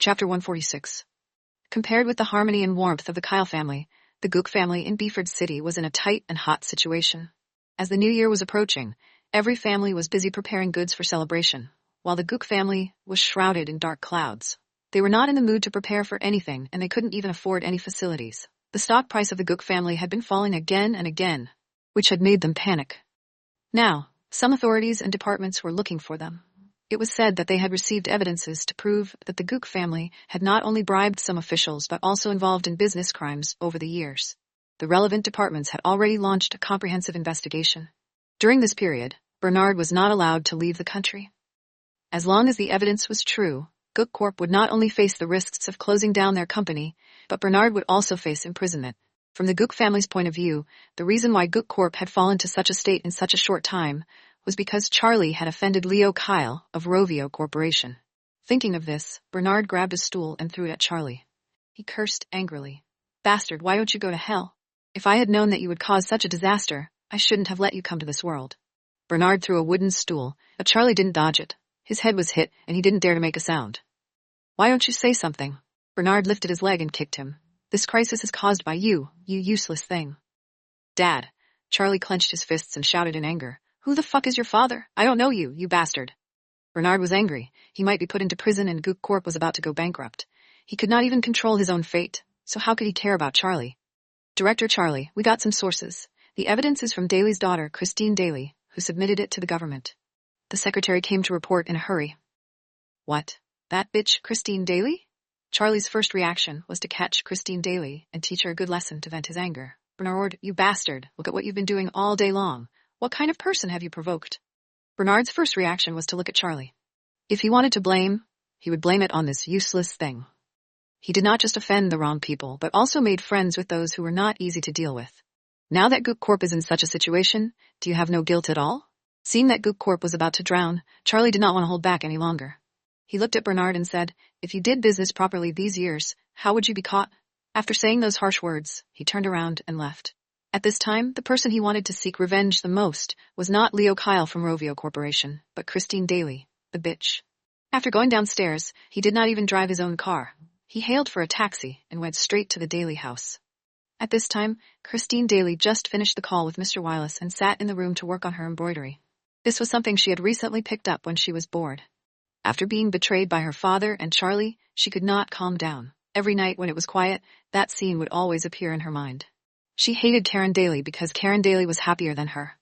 Chapter 146. Compared with the harmony and warmth of the Kyle family, the Gook family in Beeford City was in a tight and hot situation. As the new year was approaching, every family was busy preparing goods for celebration, while the Gook family was shrouded in dark clouds. They were not in the mood to prepare for anything, and they couldn't even afford any facilities. The stock price of the Gook family had been falling again and again, which had made them panic. Now, some authorities and departments were looking for them. It was said that they had received evidences to prove that the Gook family had not only bribed some officials but also involved in business crimes over the years. The relevant departments had already launched a comprehensive investigation. During this period, Bernard was not allowed to leave the country. As long as the evidence was true, Gook Corp would not only face the risks of closing down their company, but Bernard would also face imprisonment. From the Gook family's point of view, the reason why Gook Corp had fallen to such a state in such a short time was because Charlie had offended Leo Kyle of Rovio Corporation. Thinking of this, Bernard grabbed a stool and threw it at Charlie. He cursed angrily. "Bastard, why don't you go to hell? If I had known that you would cause such a disaster, I shouldn't have let you come to this world." Bernard threw a wooden stool, but Charlie didn't dodge it. His head was hit, and he didn't dare to make a sound. "Why don't you say something?" Bernard lifted his leg and kicked him. "This crisis is caused by you, you useless thing." "Dad." Charlie clenched his fists and shouted in anger. "Who the fuck is your father? I don't know you, you bastard." Bernard was angry. He might be put into prison and Gook Corp was about to go bankrupt. He could not even control his own fate, so how could he care about Charlie? "Director Charlie, we got some sources. The evidence is from Daly's daughter, Christine Daly, who submitted it to the government." The secretary came to report in a hurry. "What? That bitch, Christine Daly?" Charlie's first reaction was to catch Christine Daly and teach her a good lesson to vent his anger. "Bernard, you bastard, look at what you've been doing all day long. What kind of person have you provoked?" Bernard's first reaction was to look at Charlie. If he wanted to blame, he would blame it on this useless thing. He did not just offend the wrong people, but also made friends with those who were not easy to deal with. Now that Gook Corp is in such a situation, do you have no guilt at all? Seeing that Gook Corp was about to drown, Charlie did not want to hold back any longer. He looked at Bernard and said, "If you did business properly these years, how would you be caught?" After saying those harsh words, he turned around and left. At this time, the person he wanted to seek revenge the most was not Leo Kyle from Rovio Corporation, but Christine Daly, the bitch. After going downstairs, he did not even drive his own car. He hailed for a taxi and went straight to the Daly house. At this time, Christine Daly just finished the call with Mr. Willis and sat in the room to work on her embroidery. This was something she had recently picked up when she was bored. After being betrayed by her father and Charlie, she could not calm down. Every night when it was quiet, that scene would always appear in her mind. She hated Karen Daly because Karen Daly was happier than her.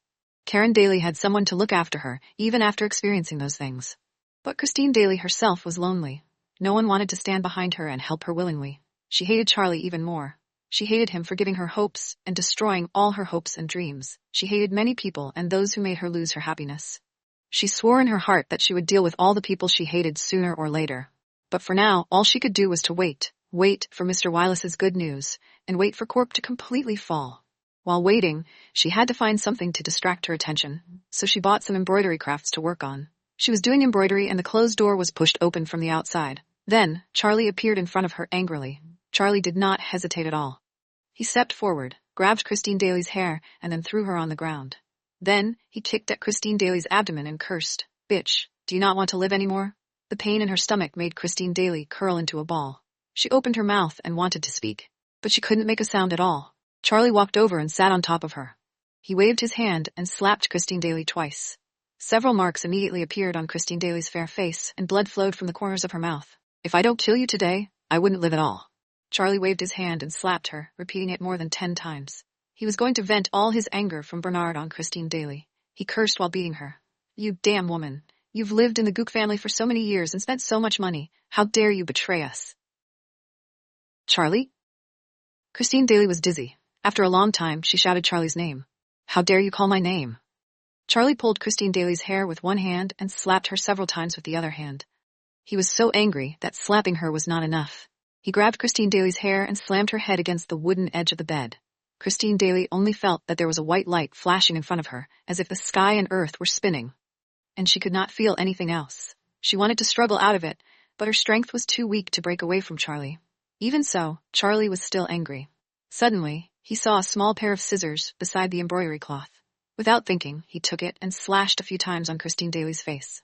Karen Daly had someone to look after her, even after experiencing those things. But Christine Daly herself was lonely. No one wanted to stand behind her and help her willingly. She hated Charlie even more. She hated him for giving her hopes and destroying all her hopes and dreams. She hated many people and those who made her lose her happiness. She swore in her heart that she would deal with all the people she hated sooner or later. But for now, all she could do was to wait for Mr. Willis's good news, and wait for Corp to completely fall. While waiting, she had to find something to distract her attention, so she bought some embroidery crafts to work on. She was doing embroidery and the closed door was pushed open from the outside. Then, Charlie appeared in front of her angrily. Charlie did not hesitate at all. He stepped forward, grabbed Christine Daly's hair, and then threw her on the ground. Then, he kicked at Christine Daly's abdomen and cursed, "Bitch, do you not want to live anymore?" The pain in her stomach made Christine Daly curl into a ball. She opened her mouth and wanted to speak, but she couldn't make a sound at all. Charlie walked over and sat on top of her. He waved his hand and slapped Christine Daly twice. Several marks immediately appeared on Christine Daly's fair face, and blood flowed from the corners of her mouth. "If I don't kill you today, I wouldn't live at all." Charlie waved his hand and slapped her, repeating it more than 10 times. He was going to vent all his anger from Bernard on Christine Daly. He cursed while beating her. "You damn woman. You've lived in the Gook family for so many years and spent so much money. How dare you betray us?" "Charlie?" Christine Daly was dizzy. After a long time, she shouted Charlie's name. "How dare you call my name?" Charlie pulled Christine Daly's hair with one hand and slapped her several times with the other hand. He was so angry that slapping her was not enough. He grabbed Christine Daly's hair and slammed her head against the wooden edge of the bed. Christine Daly only felt that there was a white light flashing in front of her, as if the sky and earth were spinning. And she could not feel anything else. She wanted to struggle out of it, but her strength was too weak to break away from Charlie. Even so, Charlie was still angry. Suddenly, he saw a small pair of scissors beside the embroidery cloth. Without thinking, he took it and slashed a few times on Christine Daly's face.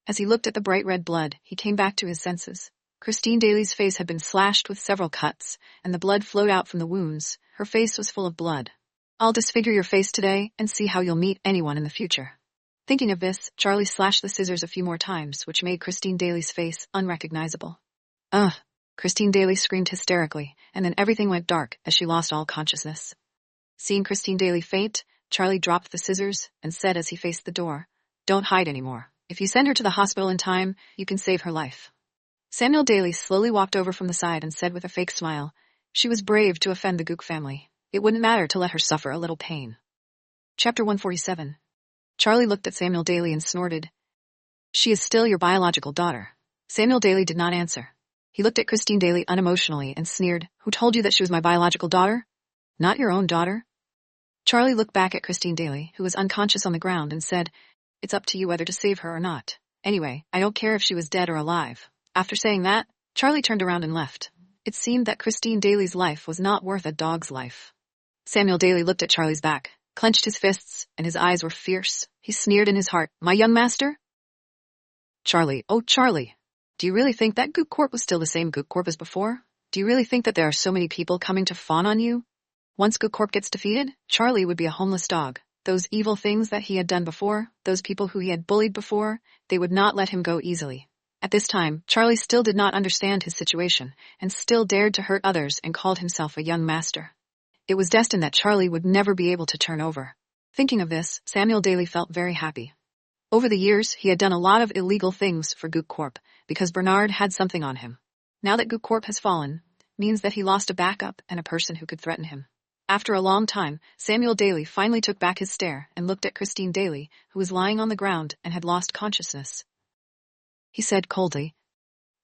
As he looked at the bright red blood, he came back to his senses. Christine Daly's face had been slashed with several cuts, and the blood flowed out from the wounds. Her face was full of blood. I'll disfigure your face today and see how you'll meet anyone in the future. Thinking of this, Charlie slashed the scissors a few more times, which made Christine Daly's face unrecognizable. Ugh! Christine Daly screamed hysterically, and then everything went dark as she lost all consciousness. Seeing Christine Daly faint, Charlie dropped the scissors and said as he faced the door, "Don't hide anymore. If you send her to the hospital in time, you can save her life." Samuel Daly slowly walked over from the side and said with a fake smile, "She was brave to offend the Gook family. It wouldn't matter to let her suffer a little pain." Chapter 147. Charlie looked at Samuel Daly and snorted, "She is still your biological daughter." Samuel Daly did not answer. He looked at Christine Daly unemotionally and sneered, "Who told you that she was my biological daughter? Not your own daughter?" Charlie looked back at Christine Daly, who was unconscious on the ground, and said, "It's up to you whether to save her or not. Anyway, I don't care if she was dead or alive." After saying that, Charlie turned around and left. It seemed that Christine Daly's life was not worth a dog's life. Samuel Daly looked at Charlie's back, clenched his fists, and his eyes were fierce. He sneered in his heart, "My young master?" "Charlie, oh Charlie, do you really think that Gook Corp was still the same Gook Corp as before? Do you really think that there are so many people coming to fawn on you? Once Gook Corp gets defeated, Charlie would be a homeless dog. Those evil things that he had done before, those people who he had bullied before, they would not let him go easily." At this time, Charlie still did not understand his situation, and still dared to hurt others and called himself a young master. It was destined that Charlie would never be able to turn over. Thinking of this, Samuel Daly felt very happy. Over the years, he had done a lot of illegal things for Gook Corp, because Bernard had something on him. Now that Gook Corp has fallen, means that he lost a backup and a person who could threaten him. After a long time, Samuel Daly finally took back his stare and looked at Christine Daly, who was lying on the ground and had lost consciousness. He said coldly,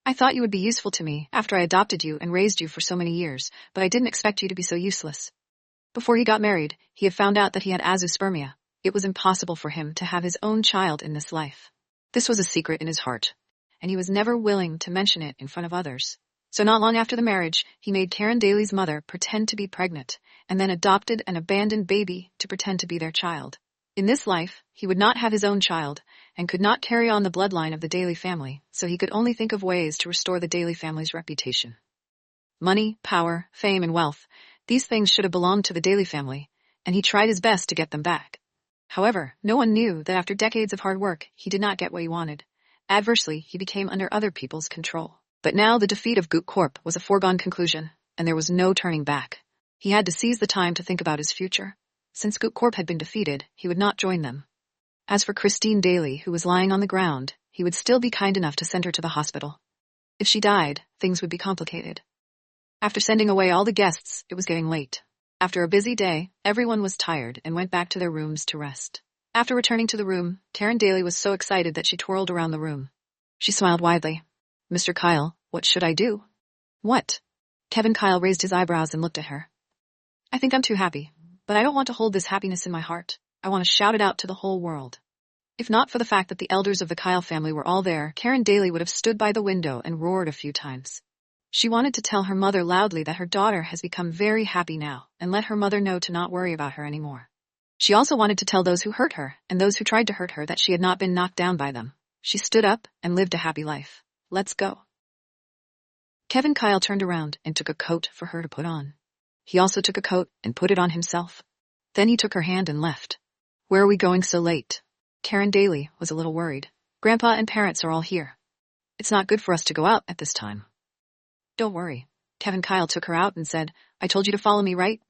"I thought you would be useful to me after I adopted you and raised you for so many years, but I didn't expect you to be so useless." Before he got married, he had found out that he had azoospermia. It was impossible for him to have his own child in this life. This was a secret in his heart, and he was never willing to mention it in front of others. So not long after the marriage, he made Karen Daly's mother pretend to be pregnant, and then adopted an abandoned baby to pretend to be their child. In this life, he would not have his own child, and could not carry on the bloodline of the Daly family, so he could only think of ways to restore the Daly family's reputation. Money, power, fame, and wealth, these things should have belonged to the Daly family, and he tried his best to get them back. However, no one knew that after decades of hard work, he did not get what he wanted. Adversely, he became under other people's control. But now the defeat of Gook Corp was a foregone conclusion, and there was no turning back. He had to seize the time to think about his future. Since Gook Corp had been defeated, he would not join them. As for Christine Daly, who was lying on the ground, he would still be kind enough to send her to the hospital. If she died, things would be complicated. After sending away all the guests, it was getting late. After a busy day, everyone was tired and went back to their rooms to rest. After returning to the room, Karen Daly was so excited that she twirled around the room. She smiled widely. "Mr. Kyle, what should I do?" "What?" Kevin Kyle raised his eyebrows and looked at her. "I think I'm too happy. But I don't want to hold this happiness in my heart. I want to shout it out to the whole world." If not for the fact that the elders of the Kyle family were all there, Karen Daly would have stood by the window and roared a few times. She wanted to tell her mother loudly that her daughter has become very happy now, and let her mother know to not worry about her anymore. She also wanted to tell those who hurt her, and those who tried to hurt her, that she had not been knocked down by them. She stood up and lived a happy life. Let's go. Kevin Kyle turned around and took a coat for her to put on. He also took a coat and put it on himself. Then he took her hand and left. "Where are we going so late?" Karen Daly was a little worried. "Grandpa and parents are all here. It's not good for us to go out at this time." "Don't worry." Kevin Kyle took her out and said, "I told you to follow me, right?"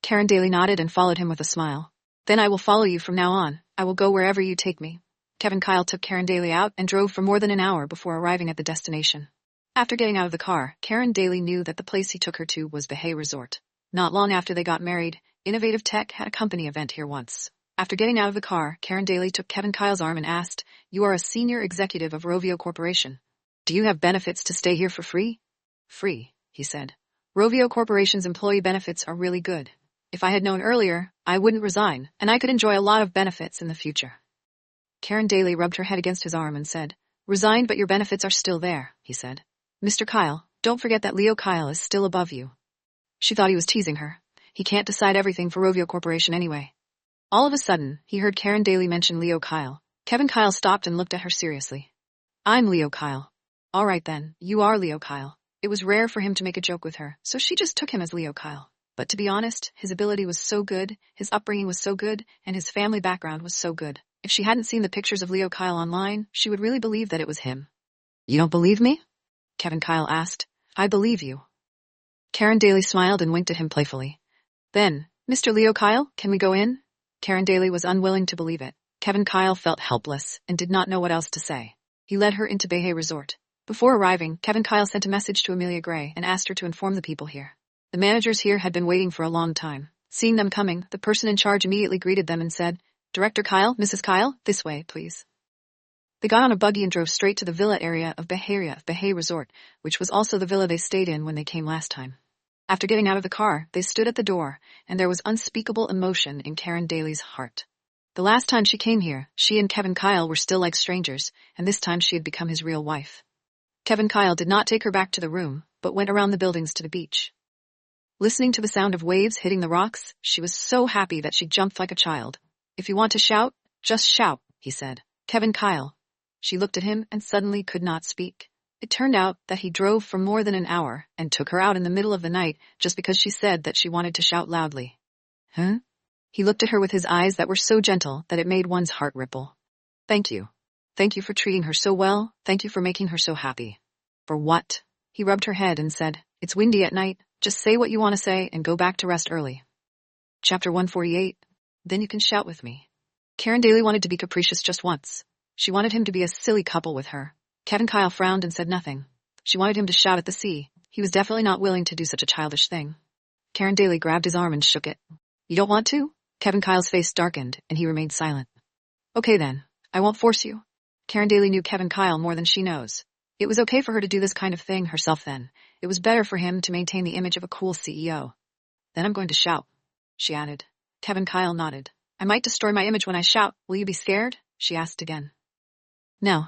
Karen Daly nodded and followed him with a smile. "Then I will follow you from now on. I will go wherever you take me." Kevin Kyle took Karen Daly out and drove for more than an hour before arriving at the destination. After getting out of the car, Karen Daly knew that the place he took her to was Bahia Resort. Not long after they got married, Innovative Tech had a company event here once. After getting out of the car, Karen Daly took Kevin Kyle's arm and asked, "You are a senior executive of Rovio Corporation. Do you have benefits to stay here for free?" "Free," he said. "Rovio Corporation's employee benefits are really good. If I had known earlier, I wouldn't resign, and I could enjoy a lot of benefits in the future." Karen Daly rubbed her head against his arm and said, "Resigned, but your benefits are still there," he said. "Mr. Kyle, don't forget that Leo Kyle is still above you." She thought he was teasing her. He can't decide everything for Rovio Corporation anyway. All of a sudden, he heard Karen Daly mention Leo Kyle. Kevin Kyle stopped and looked at her seriously. "I'm Leo Kyle." All right then, you are Leo Kyle. It was rare for him to make a joke with her, so she just took him as Leo Kyle. But to be honest, his ability was so good, his upbringing was so good, and his family background was so good. If she hadn't seen the pictures of Leo Kyle online, she would really believe that it was him. You don't believe me? Kevin Kyle asked. I believe you. Karen Daly smiled and winked at him playfully. Then, Mr. Leo Kyle, can we go in? Karen Daly was unwilling to believe it. Kevin Kyle felt helpless and did not know what else to say. He led her into Bahia Resort. Before arriving, Kevin Kyle sent a message to Amelia Gray and asked her to inform the people here. The managers here had been waiting for a long time. Seeing them coming, the person in charge immediately greeted them and said, Director Kyle, Mrs. Kyle, this way, please. They got on a buggy and drove straight to the villa area of Bahia Resort, which was also the villa they stayed in when they came last time. After getting out of the car, they stood at the door, and there was unspeakable emotion in Karen Daly's heart. The last time she came here, she and Kevin Kyle were still like strangers, and this time she had become his real wife. Kevin Kyle did not take her back to the room, but went around the buildings to the beach. Listening to the sound of waves hitting the rocks, she was so happy that she jumped like a child. If you want to shout, just shout, he said. Kevin Kyle. She looked at him and suddenly could not speak. It turned out that he drove for more than an hour and took her out in the middle of the night just because she said that she wanted to shout loudly. Huh? He looked at her with his eyes that were so gentle that it made one's heart ripple. Thank you. Thank you for treating her so well. Thank you for making her so happy. For what? He rubbed her head and said, It's windy at night. Just say what you want to say and go back to rest early. Chapter 148. Then you can shout with me. Karen Daly wanted to be capricious just once. She wanted him to be a silly couple with her. Kevin Kyle frowned and said nothing. She wanted him to shout at the sea. He was definitely not willing to do such a childish thing. Karen Daly grabbed his arm and shook it. You don't want to? Kevin Kyle's face darkened, and he remained silent. Okay then, I won't force you. Karen Daly knew Kevin Kyle more than she knows. It was okay for her to do this kind of thing herself then. It was better for him to maintain the image of a cool CEO. Then I'm going to shout, she added. Kevin Kyle nodded. I might destroy my image when I shout. Will you be scared? She asked again. No.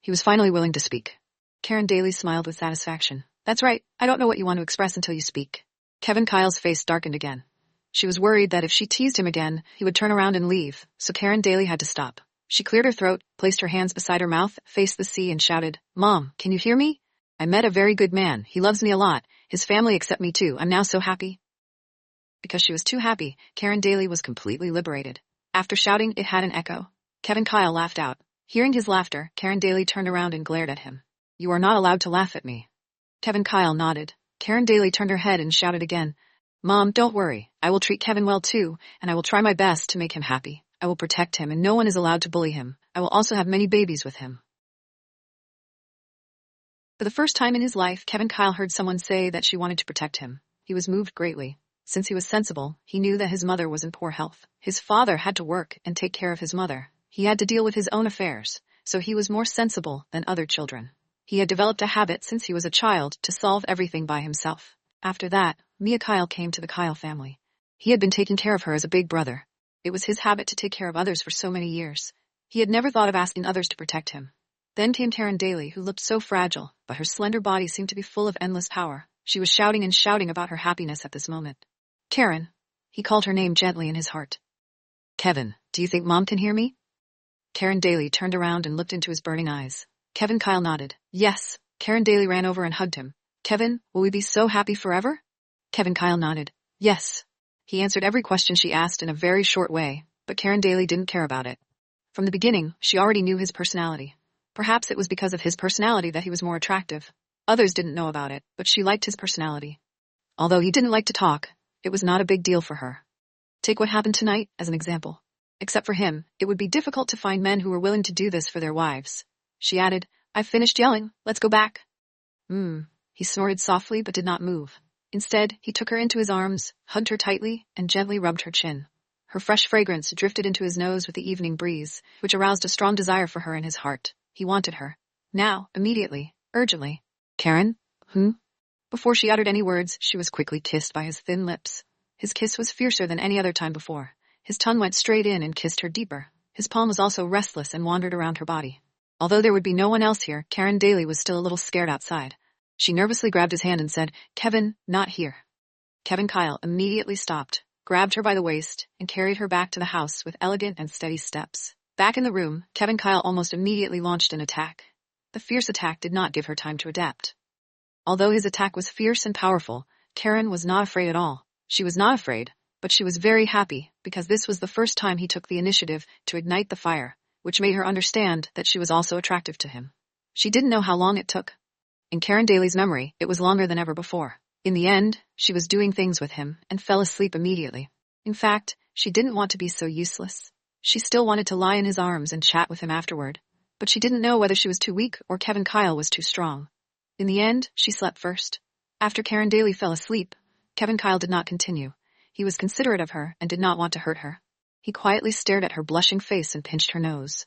He was finally willing to speak. Karen Daly smiled with satisfaction. That's right. I don't know what you want to express until you speak. Kevin Kyle's face darkened again. She was worried that if she teased him again, he would turn around and leave, so Karen Daly had to stop. She cleared her throat, placed her hands beside her mouth, faced the sea and shouted, Mom, can you hear me? I met a very good man. He loves me a lot. His family accept me too. I'm now so happy. Because she was too happy, Karen Daly was completely liberated. After shouting, it had an echo. Kevin Kyle laughed out. Hearing his laughter, Karen Daly turned around and glared at him. You are not allowed to laugh at me. Kevin Kyle nodded. Karen Daly turned her head and shouted again. Mom, don't worry. I will treat Kevin well too, and I will try my best to make him happy. I will protect him and no one is allowed to bully him. I will also have many babies with him. For the first time in his life, Kevin Kyle heard someone say that she wanted to protect him. He was moved greatly. Since he was sensible, he knew that his mother was in poor health. His father had to work and take care of his mother. He had to deal with his own affairs, so he was more sensible than other children. He had developed a habit since he was a child to solve everything by himself. After that, Mia Kyle came to the Kyle family. He had been taking care of her as a big brother. It was his habit to take care of others for so many years. He had never thought of asking others to protect him. Then came Karen Daly, who looked so fragile, but her slender body seemed to be full of endless power. She was shouting and shouting about her happiness at this moment. Karen. He called her name gently in his heart. Kevin, do you think Mom can hear me? Karen Daly turned around and looked into his burning eyes. Kevin Kyle nodded. Yes. Karen Daly ran over and hugged him. Kevin, will we be so happy forever? Kevin Kyle nodded. Yes. He answered every question she asked in a very short way, but Karen Daly didn't care about it. From the beginning, she already knew his personality. Perhaps it was because of his personality that he was more attractive. Others didn't know about it, but she liked his personality. Although he didn't like to talk, it was not a big deal for her. Take what happened tonight as an example. Except for him, it would be difficult to find men who were willing to do this for their wives. She added, I've finished yelling. Let's go back. He snorted softly but did not move. Instead, he took her into his arms, hugged her tightly, and gently rubbed her chin. Her fresh fragrance drifted into his nose with the evening breeze, which aroused a strong desire for her in his heart. He wanted her. Now, immediately, urgently. Karen? Before she uttered any words, she was quickly kissed by his thin lips. His kiss was fiercer than any other time before. His tongue went straight in and kissed her deeper. His palm was also restless and wandered around her body. Although there would be no one else here, Karen Daly was still a little scared outside. She nervously grabbed his hand and said, Kevin, not here. Kevin Kyle immediately stopped, grabbed her by the waist, and carried her back to the house with elegant and steady steps. Back in the room, Kevin Kyle almost immediately launched an attack. The the fierce attack did not give her time to adapt. Although his attack was fierce and powerful, Karen was not afraid at all. She was not afraid, but she was very happy because this was the first time he took the initiative to ignite the fire, which made her understand that she was also attractive to him. She didn't know how long it took. In Karen Daly's memory, it was longer than ever before. In the end, she was doing things with him and fell asleep immediately. In fact, she didn't want to be so useless. She still wanted to lie in his arms and chat with him afterward, but she didn't know whether she was too weak or Kevin Kyle was too strong. In the end, she slept first. After Karen Daly fell asleep, Kevin Kyle did not continue. He was considerate of her and did not want to hurt her. He quietly stared at her blushing face and pinched her nose.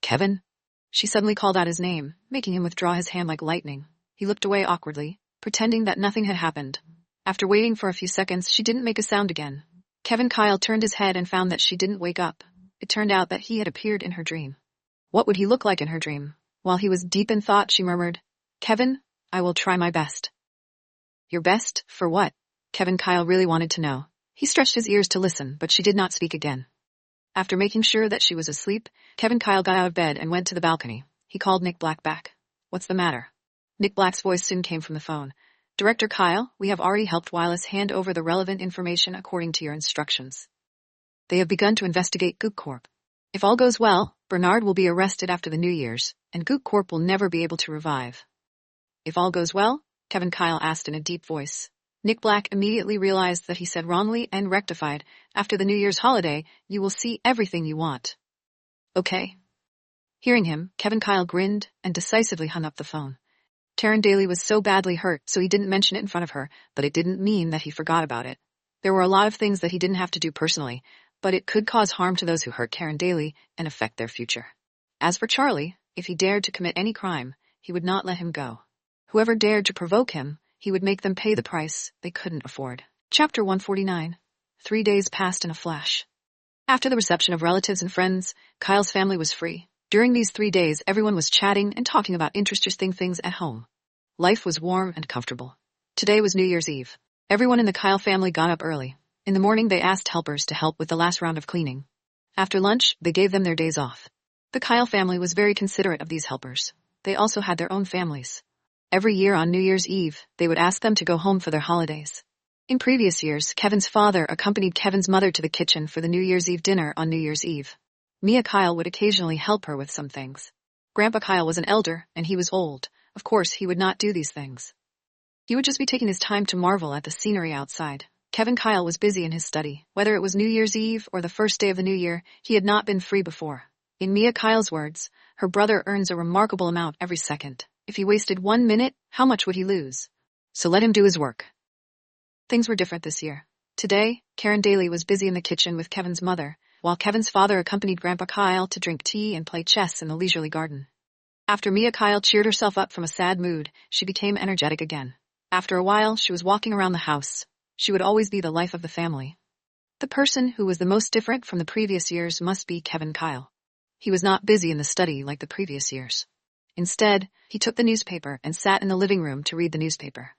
"Kevin?" She suddenly called out his name, making him withdraw his hand like lightning. He looked away awkwardly, pretending that nothing had happened. After waiting for a few seconds, she didn't make a sound again. Kevin Kyle turned his head and found that she didn't wake up. It turned out that he had appeared in her dream. What would he look like in her dream? While he was deep in thought, she murmured, "Kevin, I will try my best." "Your best? For what?" Kevin Kyle really wanted to know. He stretched his ears to listen, but she did not speak again. After making sure that she was asleep, Kevin Kyle got out of bed and went to the balcony. He called Nick Black back. "What's the matter?" Nick Black's voice soon came from the phone. "Director Kyle, we have already helped Wireless hand over the relevant information according to your instructions. They have begun to investigate Gook Corp. If all goes well, Bernard will be arrested after the New Year's, and Gook Corp will never be able to revive." "If all goes well?" Kevin Kyle asked in a deep voice. Nick Black immediately realized that he said wrongly and rectified, "After the New Year's holiday, you will see everything you want." "Okay." Hearing him, Kevin Kyle grinned and decisively hung up the phone. Karen Daly was so badly hurt, so he didn't mention it in front of her, but it didn't mean that he forgot about it. There were a lot of things that he didn't have to do personally, but it could cause harm to those who hurt Karen Daly and affect their future. As for Charlie, if he dared to commit any crime, he would not let him go. Whoever dared to provoke him, he would make them pay the price they couldn't afford. Chapter 149. 3 days passed in a flash. After the reception of relatives and friends, Kyle's family was free. During these 3 days, everyone was chatting and talking about interesting things at home. Life was warm and comfortable. Today was New Year's Eve. Everyone in the Kyle family got up early. In the morning, they asked helpers to help with the last round of cleaning. After lunch, they gave them their days off. The Kyle family was very considerate of these helpers. They also had their own families. Every year on New Year's Eve, they would ask them to go home for their holidays. In previous years, Kevin's father accompanied Kevin's mother to the kitchen for the New Year's Eve dinner on New Year's Eve. Mia Kyle would occasionally help her with some things. Grandpa Kyle was an elder, and he was old. Of course, he would not do these things. He would just be taking his time to marvel at the scenery outside. Kevin Kyle was busy in his study. Whether it was New Year's Eve or the first day of the new year, he had not been free before. In Mia Kyle's words, her brother earns a remarkable amount every second. If he wasted 1 minute, how much would he lose? So let him do his work. Things were different this year. Today, Karen Daly was busy in the kitchen with Kevin's mother, while Kevin's father accompanied Grandpa Kyle to drink tea and play chess in the leisurely garden. After Mia Kyle cheered herself up from a sad mood, she became energetic again. After a while, she was walking around the house. She would always be the life of the family. The person who was the most different from the previous years must be Kevin Kyle. He was not busy in the study like the previous years. Instead, he took the newspaper and sat in the living room to read the newspaper.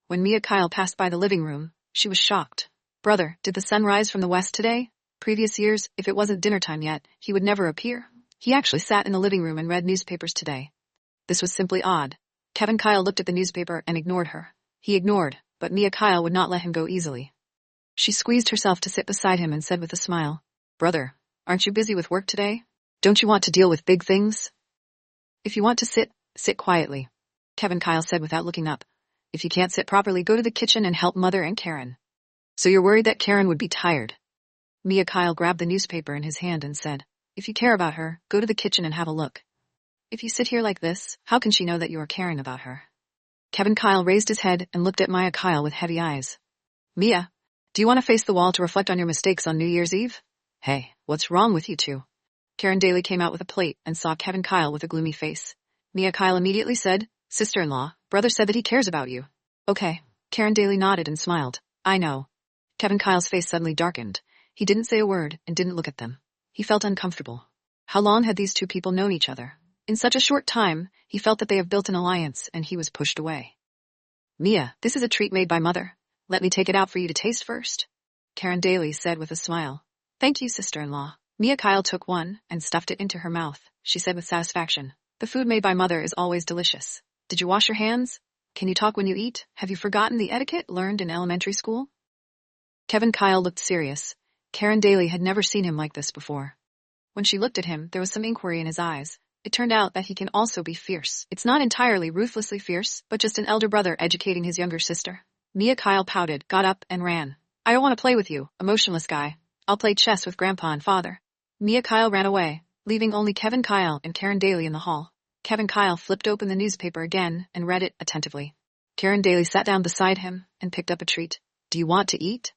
When Mia Kyle passed by the living room, she was shocked. "Brother, did the sun rise from the west today?" Previous years, if it wasn't dinner time yet, he would never appear. He actually sat in the living room and read newspapers today. This was simply odd. Kevin Kyle looked at the newspaper and ignored her. He ignored, but Mia Kyle would not let him go easily. She squeezed herself to sit beside him and said with a smile, "Brother, aren't you busy with work today? Don't you want to deal with big things? If you want to sit, sit quietly," Kevin Kyle said without looking up. "If you can't sit properly, go to the kitchen and help Mother and Karen." "So you're worried that Karen would be tired?" Mia Kyle grabbed the newspaper in his hand and said, "If you care about her, go to the kitchen and have a look. If you sit here like this, how can she know that you are caring about her?" Kevin Kyle raised his head and looked at Mia Kyle with heavy eyes. "Mia, do you want to face the wall to reflect on your mistakes on New Year's Eve? Hey, what's wrong with you two?" Karen Daly came out with a plate and saw Kevin Kyle with a gloomy face. Mia Kyle immediately said, "Sister-in-law, brother said that he cares about you." "Okay." Karen Daly nodded and smiled. "I know." Kevin Kyle's face suddenly darkened. He didn't say a word and didn't look at them. He felt uncomfortable. How long had these two people known each other? In such a short time, he felt that they have built an alliance, and he was pushed away. "Mia, this is a treat made by Mother. Let me take it out for you to taste first," Karen Daly said with a smile. "Thank you, sister-in-law." Mia Kyle took one and stuffed it into her mouth. She said with satisfaction, The food made by Mother is always delicious. Did you wash your hands? Can you talk when you eat? Have you forgotten the etiquette learned in elementary school? Kevin Kyle looked serious. Karen Daly had never seen him like this before. When she looked at him, there was some inquiry in his eyes. It turned out that he can also be fierce. It's not entirely ruthlessly fierce, but just an elder brother educating his younger sister. Mia Kyle pouted, got up, and ran. I don't want to play with you, emotionless guy. I'll play chess with Grandpa and Father. Mia Kyle ran away, leaving only Kevin Kyle and Karen Daly in the hall. Kevin Kyle flipped open the newspaper again and read it attentively. Karen Daly sat down beside him and picked up a treat. Do you want to eat?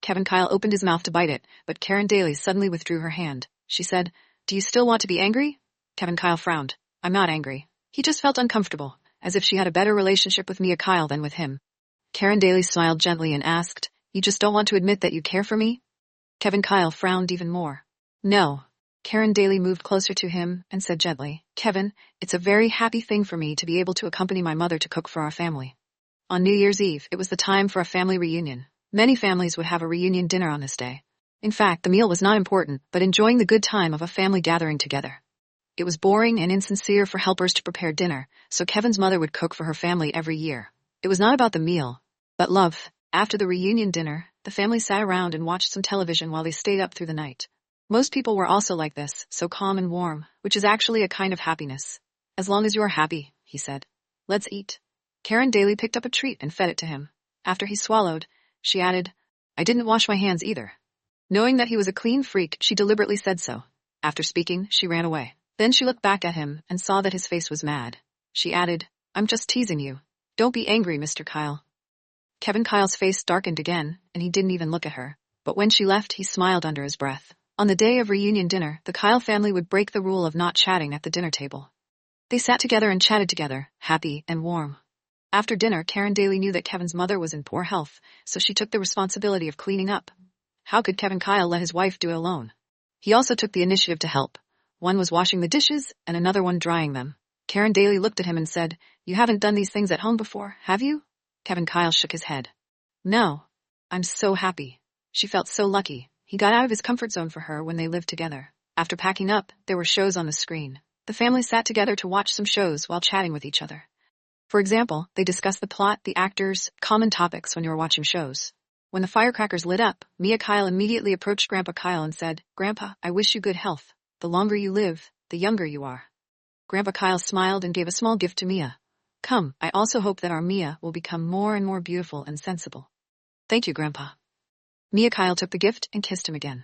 Kevin Kyle opened his mouth to bite it, but Karen Daly suddenly withdrew her hand. She said, Do you still want to be angry? Kevin Kyle frowned. I'm not angry. He just felt uncomfortable, as if she had a better relationship with Mia Kyle than with him. Karen Daly smiled gently and asked, You just don't want to admit that you care for me? Kevin Kyle frowned even more. No. Karen Daly moved closer to him and said gently, Kevin, it's a very happy thing for me to be able to accompany my mother to cook for our family. On New Year's Eve, it was the time for a family reunion. Many families would have a reunion dinner on this day. In fact, the meal was not important, but enjoying the good time of a family gathering together. It was boring and insincere for helpers to prepare dinner, so Kevin's mother would cook for her family every year. It was not about the meal, but love. After the reunion dinner, the family sat around and watched some television while they stayed up through the night. Most people were also like this, so calm and warm, which is actually a kind of happiness. As long as you are happy, he said. Let's eat. Karen Daly picked up a treat and fed it to him. After he swallowed, she added, I didn't wash my hands either. Knowing that he was a clean freak, she deliberately said so. After speaking, she ran away. Then she looked back at him and saw that his face was mad. She added, I'm just teasing you. Don't be angry, Mr. Kyle. Kevin Kyle's face darkened again, and he didn't even look at her. But when she left, he smiled under his breath. On the day of reunion dinner, the Kyle family would break the rule of not chatting at the dinner table. They sat together and chatted together, happy and warm. After dinner, Karen Daly knew that Kevin's mother was in poor health, so she took the responsibility of cleaning up. How could Kevin Kyle let his wife do it alone? He also took the initiative to help. One was washing the dishes, and another one drying them. Karen Daly looked at him and said, You haven't done these things at home before, have you? Kevin Kyle shook his head. No. I'm so happy. She felt so lucky. He got out of his comfort zone for her when they lived together. After packing up, there were shows on the screen. The family sat together to watch some shows while chatting with each other. For example, they discussed the plot, the actors, common topics when you were watching shows. When the firecrackers lit up, Mia Kyle immediately approached Grandpa Kyle and said, Grandpa, I wish you good health. The longer you live, the younger you are. Grandpa Kyle smiled and gave a small gift to Mia. Come, I also hope that our Mia will become more and more beautiful and sensible. Thank you, Grandpa. Mia Kyle took the gift and kissed him again.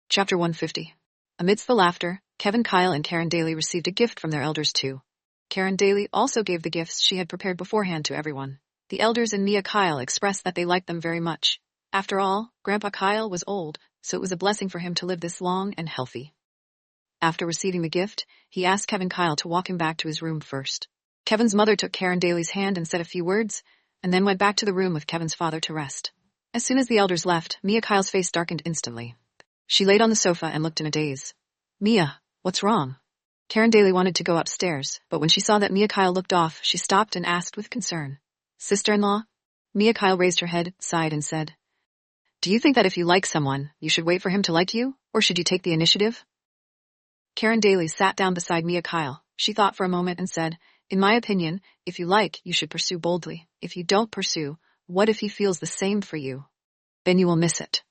Chapter 150. Amidst the laughter, Kevin Kyle and Karen Daly received a gift from their elders too. Karen Daly also gave the gifts she had prepared beforehand to everyone. The elders and Mia Kyle expressed that they liked them very much. After all, Grandpa Kyle was old, so it was a blessing for him to live this long and healthy. After receiving the gift, he asked Kevin Kyle to walk him back to his room first. Kevin's mother took Karen Daly's hand and said a few words, and then went back to the room with Kevin's father to rest. As soon as the elders left, Mia Kyle's face darkened instantly. She laid on the sofa and looked in a daze. Mia, what's wrong? Karen Daly wanted to go upstairs, but when she saw that Mia Kyle looked off, she stopped and asked with concern. Sister-in-law? Mia Kyle raised her head, sighed, and said, Do you think that if you like someone, you should wait for him to like you, or should you take the initiative? Karen Daly sat down beside Mia Kyle. She thought for a moment and said, In my opinion, if you like, you should pursue boldly. If you don't pursue, what if he feels the same for you? Then you will miss it.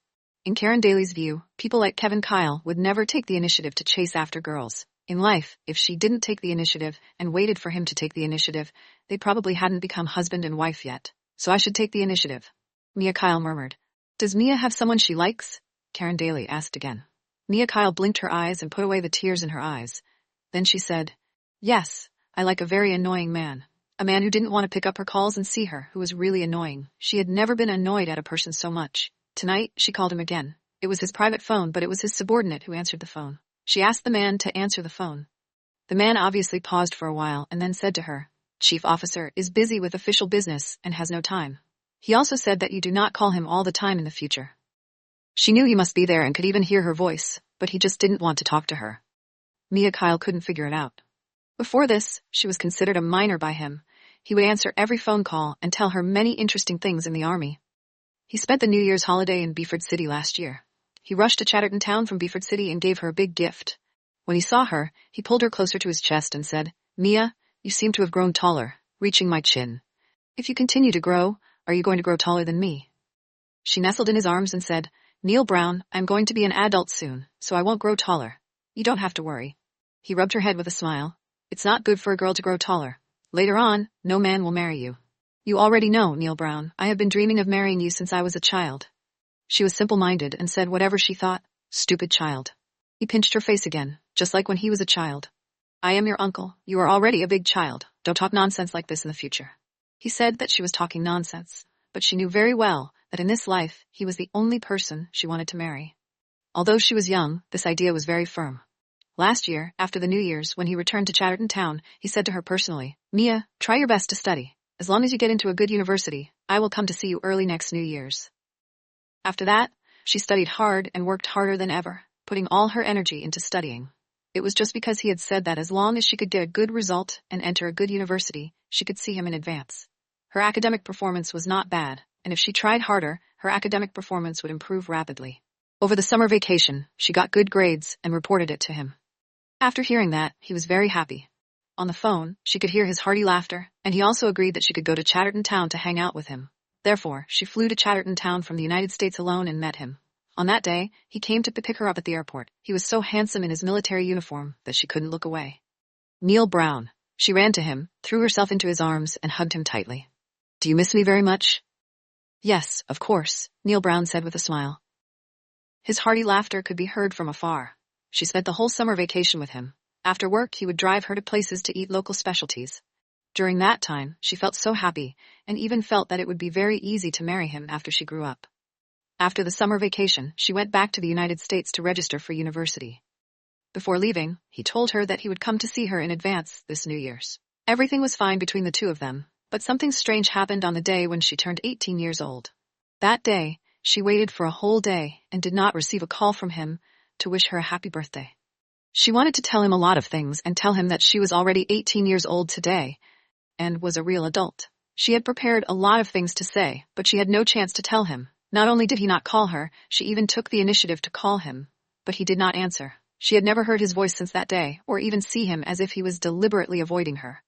In Karen Daly's view, people like Kevin Kyle would never take the initiative to chase after girls. In life, if she didn't take the initiative and waited for him to take the initiative, they probably hadn't become husband and wife yet. So I should take the initiative. Mia Kyle murmured. Does Mia have someone she likes? Karen Daly asked again. Mia Kyle blinked her eyes and put away the tears in her eyes. Then she said, Yes, I like a very annoying man. A man who didn't want to pick up her calls and see her, who was really annoying. She had never been annoyed at a person so much. Tonight, she called him again. It was his private phone, but it was his subordinate who answered the phone. She asked the man to answer the phone. The man obviously paused for a while and then said to her, Chief Officer is busy with official business and has no time. He also said that you do not call him all the time in the future. She knew he must be there and could even hear her voice, but he just didn't want to talk to her. Mia Kyle couldn't figure it out. Before this, she was considered a minor by him. He would answer every phone call and tell her many interesting things in the army. He spent the New Year's holiday in Beaufort City last year. He rushed to Chatterton Town from Beaufort City and gave her a big gift. When he saw her, he pulled her closer to his chest and said, Mia, you seem to have grown taller, reaching my chin. If you continue to grow, are you going to grow taller than me? She nestled in his arms and said, Neil Brown, I'm going to be an adult soon, so I won't grow taller. You don't have to worry. He rubbed her head with a smile. It's not good for a girl to grow taller. Later on, no man will marry you. You already know, Neil Brown, I have been dreaming of marrying you since I was a child. She was simple-minded and said whatever she thought. Stupid child. He pinched her face again, just like when he was a child. I am your uncle. You are already a big child. Don't talk nonsense like this in the future. He said that she was talking nonsense, but she knew very well that in this life, he was the only person she wanted to marry. Although she was young, this idea was very firm. Last year, after the New Year's, when he returned to Chatterton Town, he said to her personally, Mia, try your best to study. As long as you get into a good university, I will come to see you early next New Year's. After that, she studied hard and worked harder than ever, putting all her energy into studying. It was just because he had said that as long as she could get a good result and enter a good university, she could see him in advance. Her academic performance was not bad, and if she tried harder, her academic performance would improve rapidly. Over the summer vacation, she got good grades and reported it to him. After hearing that, he was very happy. On the phone, she could hear his hearty laughter, and he also agreed that she could go to Chatterton Town to hang out with him. Therefore, she flew to Chatterton Town from the United States alone and met him. On that day, he came to pick her up at the airport. He was so handsome in his military uniform that she couldn't look away. Neil Brown. She ran to him, threw herself into his arms, and hugged him tightly. Do you miss me very much? Yes, of course, Neil Brown said with a smile. His hearty laughter could be heard from afar. She spent the whole summer vacation with him. After work, he would drive her to places to eat local specialties. During that time, she felt so happy, and even felt that it would be very easy to marry him after she grew up. After the summer vacation, she went back to the United States to register for university. Before leaving, he told her that he would come to see her in advance this New Year's. Everything was fine between the two of them, but something strange happened on the day when she turned 18 years old. That day, she waited for a whole day and did not receive a call from him to wish her a happy birthday. She wanted to tell him a lot of things and tell him that she was already 18 years old today and was a real adult. She had prepared a lot of things to say, but she had no chance to tell him. Not only did he not call her, she even took the initiative to call him, but he did not answer. She had never heard his voice since that day, or even see him as if he was deliberately avoiding her.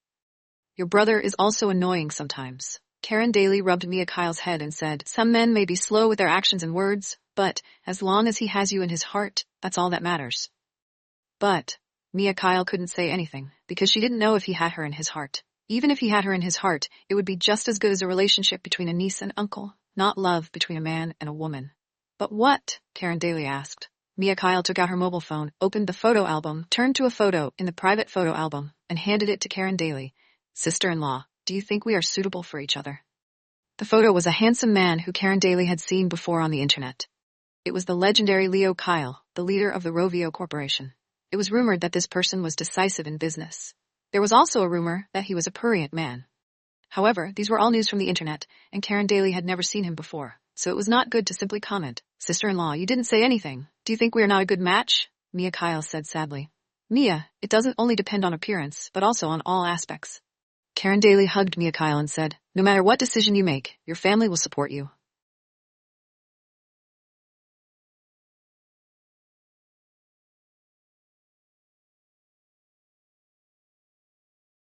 Your brother is also annoying sometimes. Karen Daly rubbed Mia Kyle's head and said, Some men may be slow with their actions and words, but as long as he has you in his heart, that's all that matters. But Mia Kyle couldn't say anything, because she didn't know if he had her in his heart. Even if he had her in his heart, it would be just as good as a relationship between a niece and uncle, not love between a man and a woman. But what? Karen Daly asked. Mia Kyle took out her mobile phone, opened the photo album, turned to a photo in the private photo album, and handed it to Karen Daly. Sister-in-law, do you think we are suitable for each other? The photo was a handsome man who Karen Daly had seen before on the internet. It was the legendary Leo Kyle, the leader of the Rovio Corporation. It was rumored that this person was decisive in business. There was also a rumor that he was a prurient man. However, these were all news from the internet, and Karen Daly had never seen him before, so it was not good to simply comment. Sister-in-law, you didn't say anything. Do you think we are not a good match? Mia Kyle said sadly. Mia, it doesn't only depend on appearance, but also on all aspects. Karen Daly hugged Mia Kyle and said, No matter what decision you make, your family will support you.